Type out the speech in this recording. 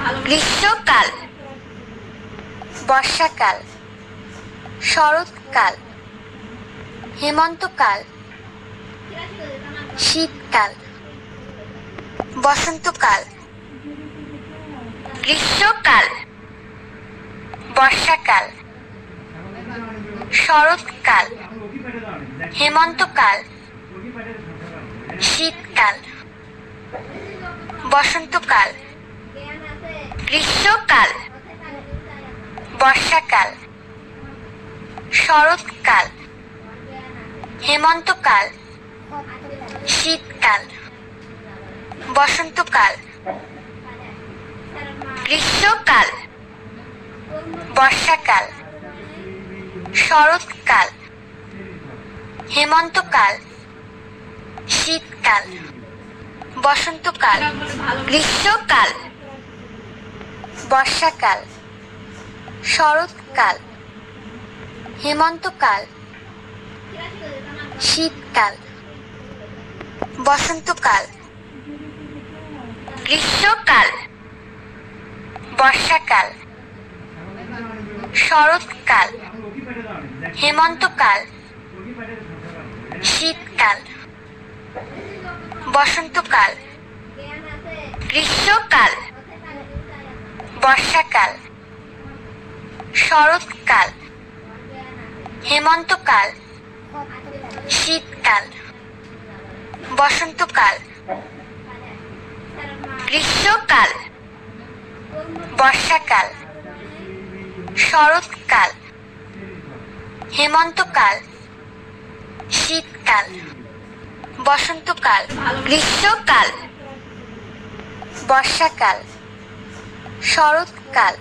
গ্রীষ্মকাল, বর্ষাকাল, শরৎকাল, হেমন্তকাল, শীতকাল, বসন্তকাল। গ্রীষ্মকাল, বর্ষাকাল, শরৎকাল, হেমন্তকাল, শীতকাল, বসন্তকাল। গ্রীষ্মকাল, বর্ষাকাল, শরৎকাল, হেমন্তকাল, শীতকাল, বসন্তকাল। গ্রীষ্মকাল, বর্ষাকাল, শরৎকাল, হেমন্তকাল, শীতকাল, বসন্তকাল। গ্রীষ্মকাল, বর্ষাকাল, শরৎকাল, হেমন্তকাল, শীতকাল, বসন্তকাল। গ্রীষ্মকাল, বর্ষাকাল, শরৎকাল, হেমন্তকাল, শীতকাল, বসন্তকাল। গ্রীষ্মকাল, বর্ষাকাল, শরৎকাল, হেমন্তকাল, শীতকাল, বসন্তকাল। গ্রীষ্মকাল, বর্ষাকাল, শরৎকাল, হেমন্তকাল, শীতকাল, বসন্তকাল। গ্রীষ্মকাল, বর্ষাকাল, শরৎকাল,